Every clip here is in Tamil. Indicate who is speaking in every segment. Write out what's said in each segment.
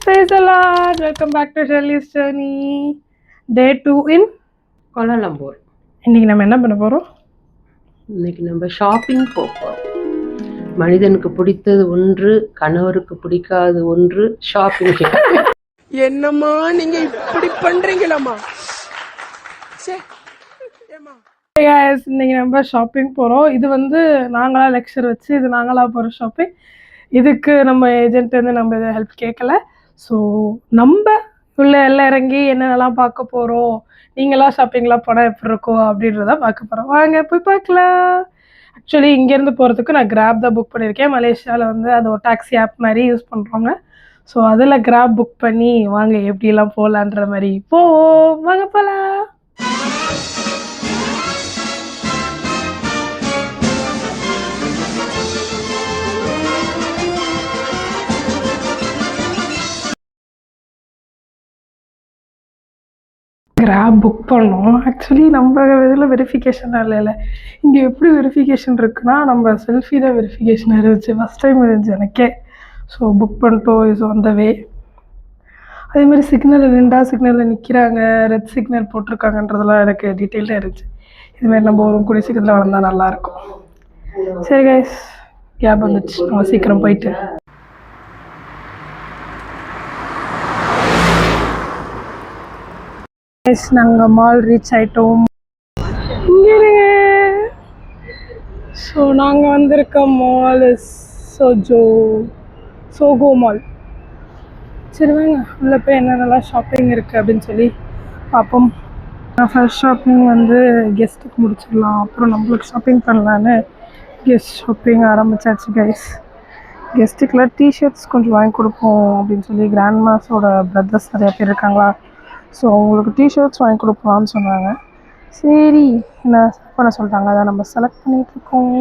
Speaker 1: Praise the Lord. Welcome back to Shirley's Journey. Day 2 in
Speaker 2: Kuala Lumpur.
Speaker 1: இன்னைக்கு நம்ம என்ன பண்ண போறோம்?
Speaker 2: இன்னைக்கு நம்ம ஷாப்பிங் போறோம். மனிதனுக்கு பிடித்தது ஒன்று, கணவருக்கு பிடிக்காது ஒன்று, ஷாப்பிங்.
Speaker 3: என்னம்மா நீங்க இப்படி பண்றீங்களாமா?
Speaker 1: இன்னைக்கு நம்ம ஷாப்பிங் போறோம். இது வந்து நாங்களா லெக்சர் வச்சு இது நாங்களா போற ஷாப்பிங். இதுக்கு நம்ம ஏஜென்ட் வந்து நம்ம இதை ஹெல்ப் கேட்கல. ஸோ நம்ம உள்ள எல்லாம் இறங்கி என்னென்னலாம் பார்க்க போகிறோம், நீங்களாம் ஷாப்பிங்லாம் போனால் எப்படி இருக்கும் அப்படின்றத பார்க்க போகிறோம். வாங்க போய் பார்க்கலாம். ஆக்சுவலி இங்கேருந்து போகிறதுக்கு நான் கிராப் தான் புக் பண்ணியிருக்கேன். மலேசியாவில் வந்து அது ஒரு டாக்ஸி ஆப் மாதிரி யூஸ் பண்ணுறாங்க. ஸோ அதில் கிராப் புக் பண்ணி வாங்க எப்படிலாம் போகலான்ற மாதிரி வாங்க போகலாம். கிராப் புக் பண்ணோம். ஆக்சுவலி நம்ம இதில் வெரிஃபிகேஷன்லாம் இல்லைல்ல. இங்கே எப்படி வெரிஃபிகேஷன் இருக்குன்னா நம்ம செல்ஃபி தான் வெரிஃபிகேஷன் இருந்துச்சு. ஃபஸ்ட் டைம் இருந்துச்சு எனக்கே. ஸோ புக் பண்ணிட்டோம். இஸ் ஆன் த வே. அதேமாதிரி சிக்னலில் சிக்னலில் நிற்கிறாங்க, ரெட் சிக்னல் போட்டிருக்காங்கன்றதெல்லாம் எனக்கு டீட்டெயில்டாக இருந்துச்சு. இதுமாதிரி நம்ம ஒரு கூடிய சீக்கிரத்தில் வளர்ந்தால் நல்லாயிருக்கும். சரி கைஸ், கேப் வந்துச்சு, நம்ம சீக்கிரம் போயிட்டு நாங்கள் மால் ரீச் ஆகிட்டோம். இங்கே ஸோ நாங்கள் வந்திருக்க மால் சோகோ மால். சரி வாங்க உள்ளே போய் என்னென்னலாம் ஷாப்பிங் இருக்குது அப்படின்னு சொல்லி பார்ப்போம். நான் ஃபர்ஸ்ட் ஷாப்பிங் வந்து கெஸ்ட்டுக்கு முடிச்சிடலாம், அப்புறம் நம்மளுக்கு ஷாப்பிங் பண்ணலான்னு கெஸ்ட் ஷாப்பிங் ஆரம்பித்தாச்சு கைஸ். கெஸ்ட்டுக்கெலாம் டிஷர்ட்ஸ் கொஞ்சம் வாங்கி கொடுப்போம் அப்படின்னு சொல்லி கிராண்ட்மாஸோட பிரதர்ஸ் நிறையா பேர் இருக்காங்களா. ஸோ அவங்களுக்கு டிஷர்ட்ஸ் வாங்கி கொடுக்கலான்னு சொன்னாங்க. சரி என்ன பண்ண சொல்லிட்டாங்க, அதை நம்ம செலக்ட் பண்ணிகிட்ருக்கோம்.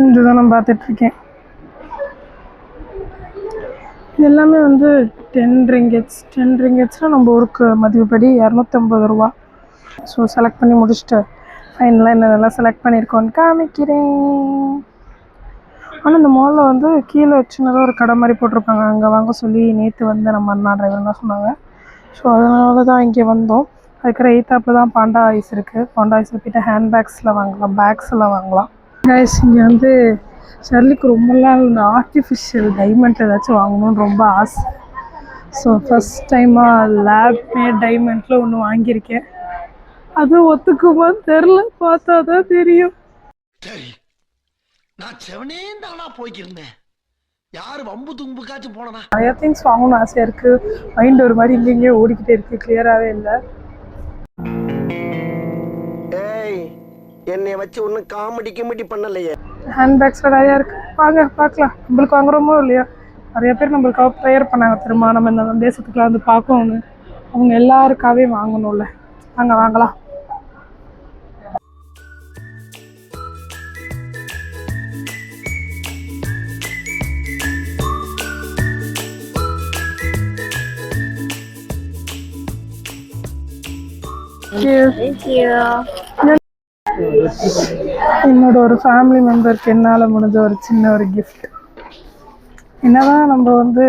Speaker 1: இதுதான் நான் பார்த்துட்ருக்கேன். இது எல்லாமே வந்து 10 ரிங்கெட்ஸ்னால் நம்ம ஊருக்கு மதிப்புப்படி 250 ரூபா. ஸோ செலக்ட் பண்ணி முடிச்சுட்டு ஃபைனலாக என்னென்னலாம் செலக்ட் பண்ணியிருக்கோன்னு காமிக்கிறேன். ஆனால் இந்த மாலில் வந்து கீழே சின்னதாக ஒரு கடை மாதிரி போட்டிருப்பாங்க, அங்கே வாங்க சொல்லி நேற்று வந்து நம்ம அண்ணா டிரைவர்லாம் சொன்னாங்க. ஸோ அதனால தான் இங்கே வந்தோம். அதுக்கிற எய்த்தாப்பில் தான் பாண்டா ஐஸ் இருக்குது. பாண்டா ஐஸில் போய்ட்டு ஹேண்ட்பேக்ஸில் வாங்கலாம், பேக்ஸில் வாங்கலாம். கைஸ் இங்கே வந்து ஷர்லிக்கு ரொம்ப நாள் இந்த ஆர்டிஃபிஷியல் டைமண்ட் ஏதாச்சும் வாங்கணும்னு ரொம்ப ஆசை. ஸோ ஃபஸ்ட் டைமாக லேப் மேட் டைமண்டில் ஒன்று வாங்கியிருக்கேன். அது ஒத்துக்குமான்னு தெரில, பார்த்தா தான் தெரியும்.
Speaker 4: நான் செவனே தானா போய்க்கிருந்தேன், யாரு வம்பு தும்புக்காச்சும் போனா.
Speaker 1: நிறைய திங்ஸ் வாங்கணும்னு ஆசையாக இருக்குது. மைண்ட் ஒரு மாதிரி இங்கேயே ஓடிக்கிட்டே இருக்குது, கிளியராகவே இல்லை.
Speaker 3: ஏய் என்னைய வச்சு ஒன்றும் காமெடி பண்ணலையே.
Speaker 1: ஹேண்ட்பேக்ஸில் நிறையா இருக்குது, வாங்க பார்க்கலாம். நம்மளுக்கு வாங்குறோமோ இல்லையா, நிறைய பேர் நம்மளுக்காக ப்ரேயர் பண்ணாங்க தெரியுமா, நம்ம இந்த தேசத்துக்குலாம் வந்து பார்க்கணுன்னு. அவங்க எல்லாருக்காகவே வாங்கணும்ல, வாங்கலாம். என்னோட ஒரு ஃபேமிலி மெம்பருக்கு என்னால் முடிஞ்ச ஒரு சின்ன ஒரு கிஃப்ட். என்னதான் நம்ம வந்து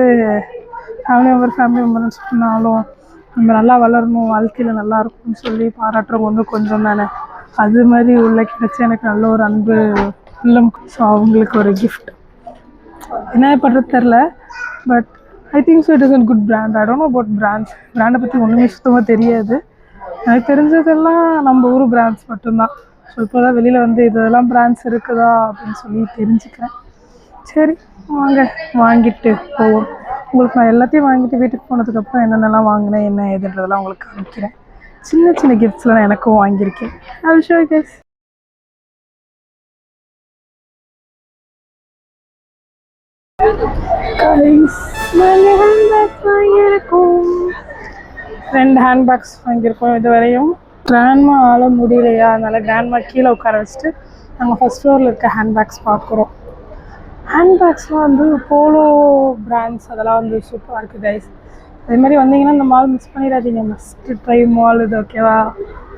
Speaker 1: ஃபேமிலி மெம்பர்னு சொன்னாலும் நம்ம நல்லா வளரணும், வாழ்க்கையில் நல்லா இருக்கும்னு சொல்லி பாராட்டுறவங்க வந்து கொஞ்சம் தானே. அது மாதிரி உள்ள கிடச்சி எனக்கு நல்ல ஒரு அன்பு இல்லம். ஸோ அவங்களுக்கு ஒரு கிஃப்ட் என்ன பண்ணுறது தெரில, but I think so it is a good brand. I don't know about பிராண்டை பற்றி ஒன்றுமே சுத்தமாக தெரியாது. எனக்கு தெரிஞ்சதெல்லாம் நம்ம ஊர் பிராண்ட்ஸ் மட்டும்தான். ஸோ இப்போ தான் வெளியில் வந்து இதெல்லாம் பிராண்ட்ஸ் இருக்குதா அப்படின்னு சொல்லி தெரிஞ்சுக்கிறேன். சரி வாங்க வாங்கிட்டு போவோம். உங்களுக்கு நான் எல்லாத்தையும் வாங்கிட்டு வீட்டுக்கு போனதுக்கப்புறம் என்னென்னலாம் வாங்கினேன் என்ன ஏதுன்றதெல்லாம் உங்களுக்கு காமிக்கிறேன். சின்ன கிஃப்ட்ஸ்லாம் நான் எனக்கும் வாங்கியிருக்கேன். I will show you guys. வாங்கியிருக்கோம் 2 ஹேண்ட்பேக்ஸ் வாங்கியிருக்கோம். இது வரையும் கிராண்ட்மா ஆள முடியலையா, அதனால் கிராண்ட்மா கீழே உட்கார வச்சுட்டு நாங்கள் ஃபஸ்ட் ஃப்ளோரில் இருக்க ஹேண்ட்பேக்ஸ் பார்க்குறோம். ஹேண்ட்பேக்ஸ்லாம் வந்து போலோ பிராண்ட்ஸ் அதெல்லாம் வந்து சூப்பராக இருக்குது கைஸ். அதே மாதிரி வந்தீங்கன்னா இந்த மால் மிஸ் பண்ணிடாதீங்க, மஸ்ட் ட்ரை மால் இது, ஓகேவா?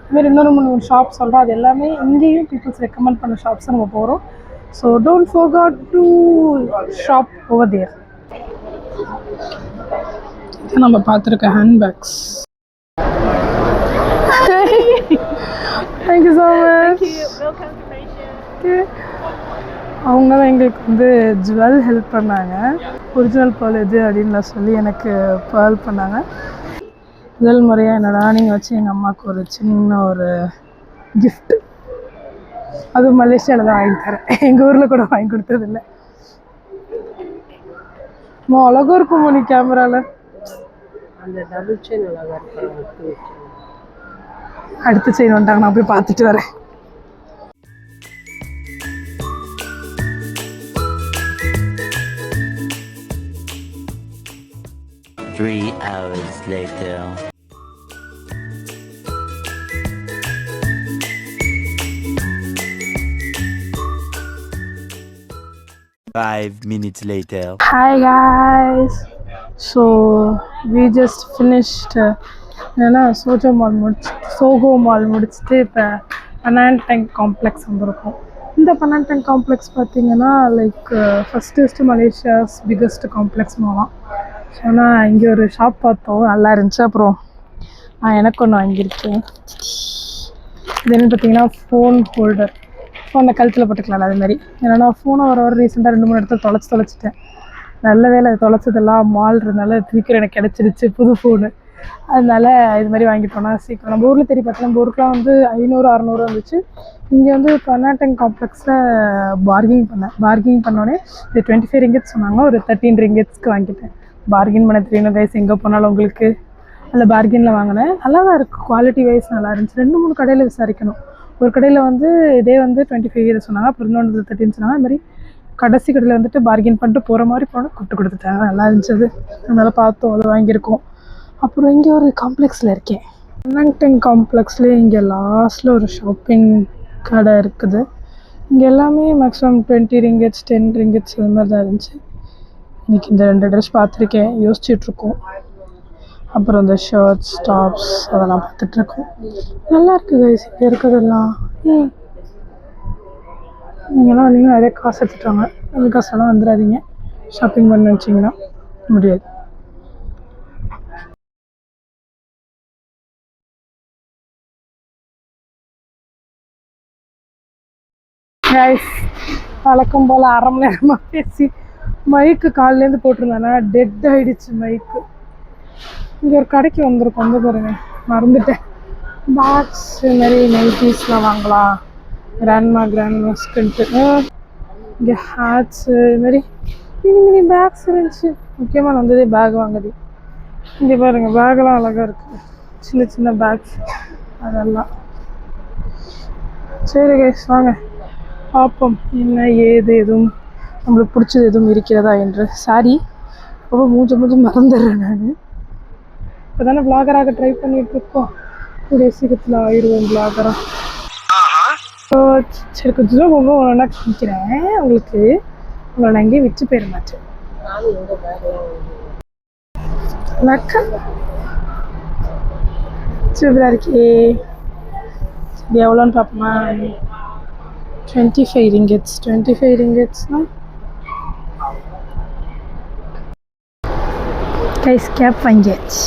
Speaker 1: அதுமாதிரி இன்னொரு 3 ஷாப் சொல்கிறோம், அது எல்லாமே இங்கேயும் பீப்புள்ஸ் ரெக்கமெண்ட் பண்ண ஷாப்ஸ் நம்ம போகிறோம். So don't forget to shop over there. நம்ம பார்த்துருக்க ஹேண்ட்பேக்ஸ். Thank you so much. அவங்க தான் எங்களுக்கு வந்து ஜுவல் ஹெல்ப் பண்ணாங்க. ஒரிஜினல் பேர்ல் எது அப்படின்னு சொல்லி எனக்கு பேர்ல் பண்ணாங்க. முதல் முறையாக என்னோட நீங்கள் வச்சு எங்கள் அம்மாவுக்கு ஒரு சின்ன ஒரு கிஃப்ட். அதுவும் மலேசியாவில் தான் வாங்கி தரேன், எங்கள் ஊரில் கூட வாங்கி கொடுத்ததில்லை. அழகாக இருக்கும் மணி கேமராவில்.
Speaker 2: அந்த டபுள் செயின் அழகாக இருக்கும்.
Speaker 1: அடுத்த செயின் வந்துட்டாங்க, நான் போய் பார்த்துட்டு வரேன்.
Speaker 5: Three hours later. Five minutes later.
Speaker 1: Hi guys. So we just finished என்னன்னா சோகோ மால் முடிச்சுட்டு இப்போ பனான்டங் காம்ப்ளெக்ஸ் வந்திருக்கோம். இந்த பனான்டங் காம்ப்ளெக்ஸ் பார்த்தீங்கன்னா like first Malaysia's biggest complex மாலாம். ஸோ நான் இங்கே ஒரு ஷாப் பார்த்தோம், நல்லா இருந்துச்சு. அப்புறம் நான் எனக்கு ஒன்று வாங்கியிருக்கேன். இது என்னென்னு பார்த்தீங்கன்னா ஃபோன் ஹோல்டர். ஃபோனை கழுத்தில் போட்டுக்கலாம் அதுமாதிரி. ஏன்னா நான் ஃபோனை வர ரீசெண்டாக 2-3 இடத்துல தொலைச்சிட்டேன். நல்ல வேலை தொலைச்சதெல்லாம் மால் இருந்தால சீக்கிரம் எனக்கு கிடச்சிருச்சு புது ஃபோனு. அதனால இது மாதிரி வாங்கிட்டோன்னா சீக்கிரம். நம்ம ஊரில் தேடி பார்த்தா நம்ம ஊருக்குலாம் வந்து 500-600 வந்துச்சு. இங்கே வந்து பனான்டங் காம்ப்ளெக்ஸில் பார்கிங் பண்ணோடனே இது 25 ரிங்கெட்ஸ் சொன்னாங்க. ஒரு 13 ரிங்கெட்ஸ்க்கு வாங்கிட்டேன். பார்கின் பண்ண தெரியணும் கைஸ், எங்கே போனாலும் உங்களுக்கு. அதில் பார்கினில் வாங்கினேன். நல்லா தான் இருக்குது, குவாலிட்டி வைஸ் நல்லா இருந்துச்சு. 2-3 கடையில் விசாரிக்கணும். ஒரு கடையில் வந்து இதே வந்து 25 சொன்னாங்க, அப்புறம் இன்னொன்று 13 சொன்னாங்க. அது மாதிரி கடைசி கடையில் வந்துட்டு பார்கின் பண்ணிட்டு போகிற மாதிரி போனால் கொடுத்துட்டாங்க. நல்லா இருந்துச்சு. அது அதனால் பார்த்தோம், அதை வாங்கியிருக்கோம். அப்புறம் இங்கே ஒரு காம்ப்ளெக்ஸில் இருக்கேன். பனான்டங் காம்ப்ளெக்ஸ்லேயே இங்கே லாஸ்ட்டில் ஒரு ஷாப்பிங் கடை இருக்குது. இங்கே எல்லாமே மேக்ஸிமம் 20 ரிங்கெட்ஸ் 10 ரிங்கெட்ஸ் இது மாதிரி தான் இருந்துச்சு. இன்றைக்கி இந்த 2 ட்ரெஸ் பார்த்துருக்கேன், யோசிச்சுட்ருக்கோம். அப்புறம் இந்த ஷர்ட்ஸ் டாப்ஸ் அதெல்லாம் பார்த்துட்ருக்கோம். நல்லா இருக்குது கைஸ் இங்கே இருக்கிறதெல்லாம். நீங்கள்லாம் வந்தீங்கன்னா நிறைய காசு எடுத்துட்டாங்க. அந்த காசெல்லாம் வந்துடாதீங்க, ஷாப்பிங் பண்ண வச்சிங்கன்னா முடியாது. கைஸ் வழக்கம் போல் அரை மணி நேரமாக பேசி மைக்கு காலிலேருந்து போட்டிருந்தானா டெட் ஆகிடுச்சு மைக்கு. இங்கே ஒரு கடைக்கு வந்திருக்கோம், வந்து பாருங்க மறந்துட்டேன். பேக்ஸ் இதுமாரி நைட்டீஸ்லாம் வாங்கலாம், கிராண்ட்மாஸ்க்குன்ட்டு. இங்கே ஹேட்ஸு இதுமாரி மினி பேக்ஸ் இருந்துச்சு. முக்கியமாக நான் வந்ததே பேக் வாங்குது. இங்கே பாருங்கள் பேக்கெல்லாம் அழகாக இருக்குது, சின்ன பேக்ஸ் அதெல்லாம். சரி கைஸ் வாங்க பார்ப்போம் என்ன ஏது, எதுவும் நம்மளுக்கு பிடிச்சது எதுவும் இருக்கிறதா என்று. சாரி ரொம்ப மூஞ்ச மறந்துடுறேன் நான். இப்போ தானே விளாகராக ட்ரை பண்ணிகிட்ருக்கோம், கூடிய சீக்கிரத்தில் ஆயிடுவோம் விளாகராக. சரி கொஞ்சம் ஒன்றா காமிக்கிறேன் உங்களுக்கு. உங்களை நான் எங்கேயும் வச்சு போயிட மாட்டேன். சூப்பராக இருக்கே. இது எவ்வளோன்னு பார்ப்போமா? 25 ringgits. 25 ringgitsனா கைஸ் கேப் வாங்கியாச்சு.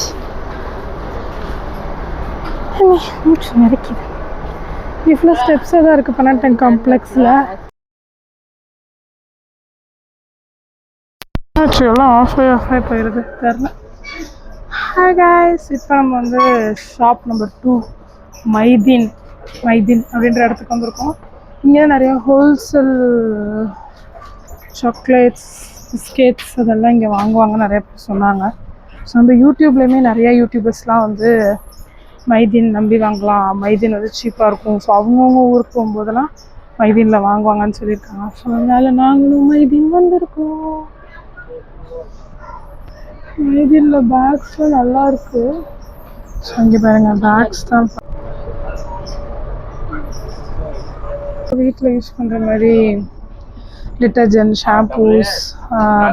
Speaker 1: மூச்சு நிறைக்குது. இவ்வளோ ஸ்டெப்ஸாக தான் இருக்குது பனான்டங் காம்ப்ளெக்ஸில். எல்லாம் ஆஃப் ஆகி போயிடுது தெரில. ஹாய் கைஸ், இப்போ நம்ம வந்து ஷாப் நம்பர் 2 மைதீன் அப்படின்ற இடத்துக்கு வந்திருக்கோம். இங்கே நிறைய ஹோல்சேல் சாக்லேட்ஸ் பிஸ்கெட்ஸ் அதெல்லாம் இங்கே வாங்குவாங்க நிறைய பேர் சொன்னாங்க. ஸோ நம்ம யூடியூப்லேயுமே நிறைய யூடியூபர்ஸ்லாம் வந்து மைதீன் நம்பி வாங்கலாம், மைதீன் வந்து சீப்பாக இருக்கும். ஸோ அவங்கவுங்க ஊருக்கு போகும்போதெல்லாம் மைதீனில் வாங்குவாங்கன்னு சொல்லியிருக்காங்க. ஸோ அதனால் நாங்களும் மைதீன் வந்திருக்கோம். மைதீனில் பேக்ஸ்லாம் நல்லா இருக்குது. ஸோ இங்கே பாருங்கள் பேக்ஸ் தான் வீட்டில் யூஸ் பண்ணுற மாதிரி டிட்டர்ஜென்ட், ஷாம்பூஸ்,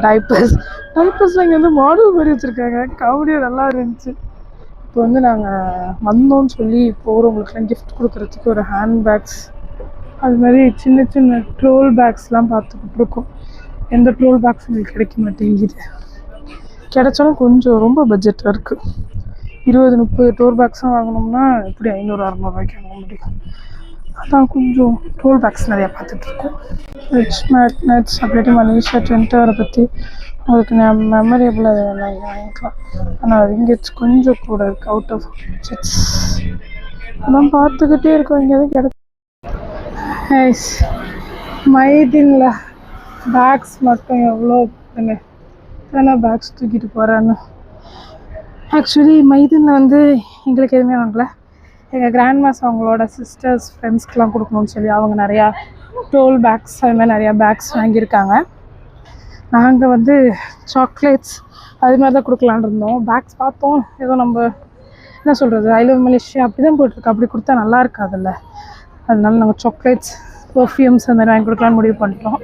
Speaker 1: டைப்பர்ஸ்லாம் இங்கே வந்து மாடல் மாதிரி வச்சுருக்காங்க. காமெடியாக நல்லா இருந்துச்சு. இப்போ வந்து நாங்கள் வந்தோன்னு சொல்லி போகிறவங்களுக்குலாம் கிஃப்ட் கொடுக்குறதுக்கு ஒரு ஹேண்ட் பேக்ஸ் அது மாதிரி சின்ன ட்ரோல் பேக்ஸ்லாம் பார்த்துக்கிட்டு இருக்கோம். எந்த ட்ரோல் பேக்ஸ் உங்களுக்கு கிடைக்க மாட்டேங்குது. கிடைச்சாலும் கொஞ்சம் ரொம்ப பட்ஜெட்டாக இருக்குது. 20-30 டோர் பேக்ஸும் வாங்கினோம்னா எப்படி 500-600 வாங்க முடியும். அதான் கொஞ்சம் டோல் பேக்ஸ் நிறையா பார்த்துட்ருக்கோம். ரிச் மேக்னட்ஸ் அப்படின்ட்டு மலேசியா ட்ரெண்ட் அவரை பற்றி உங்களுக்கு மெமரேபிளாக எதாவது வாங்கிக்கலாம். ஆனால் ரிங்கெட்ஸ் கொஞ்சம் கூட இருக்குது, அவுட் ஆஃப் பட்ஜெட்ஸ். அதான் பார்த்துக்கிட்டே இருக்கோம். இங்கே எதுவும் கிடைக்கும். மைதினில் பேக்ஸ் மட்டும் எவ்வளோ தானே பேக்ஸ் தூக்கிட்டு போகிறான்னு. ஆக்சுவலி மைதினில் வந்து எங்களுக்கு எதுவுமே வாங்கலை. எங்கள் கிராண்ட்மாஸ் அவங்களோட சிஸ்டர்ஸ் ஃப்ரெண்ட்ஸ்க்கெலாம் கொடுக்கணும்னு சொல்லி அவங்க நிறையா டோல் பேக்ஸ் அது மாதிரி நிறையா பேக்ஸ் வாங்கியிருக்காங்க. நாங்கள் வந்து சாக்லேட்ஸ் அது மாதிரி தான் கொடுக்கலான்னு இருந்தோம். பேக்ஸ் பார்த்தோம், ஏதோ நம்ம என்ன சொல்கிறது, ஐ லவ் மலேசியா அப்படி தான் போட்டிருக்கு. அப்படி கொடுத்தா நல்லா இருக்காதுல்ல, அதனால நாங்கள் சாக்லேட்ஸ் பர்ஃப்யூம்ஸ் அந்த மாதிரி வாங்கி கொடுக்கலான்னு முடிவு பண்ணிட்டோம்.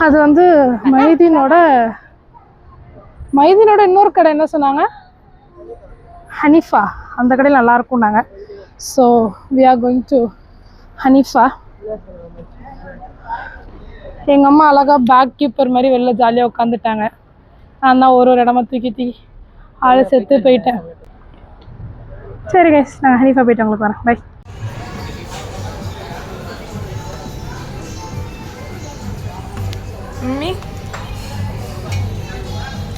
Speaker 1: அது வந்து மைதினோட இன்னொரு கடை என்ன சொன்னாங்க, ஹனிஃபா, அந்த கடையில் நல்லாயிருக்கும் நாங்கள். So we are going to Hanifa. எங்கள் அம்மா அழகாக பேக் கீப்பர் மாதிரி வெளில ஜாலியாக உட்காந்துட்டாங்க. நான் தான் ஒரு இடமா தூக்கி ஆளை செத்து போயிட்டேன். சரி கைஸ், நாங்கள் ஹனிஃபா போயிட்டு உங்களுக்கு வரேன். பை. மம்மி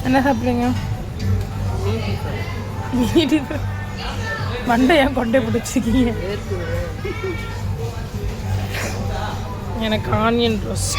Speaker 1: என்ன சாப்பிடுங்க? மண்டை ஏன் கொண்டே பிடிச்சிருக்கீங்க? எனக்கு ஆனியன் ரோஸ்ட்.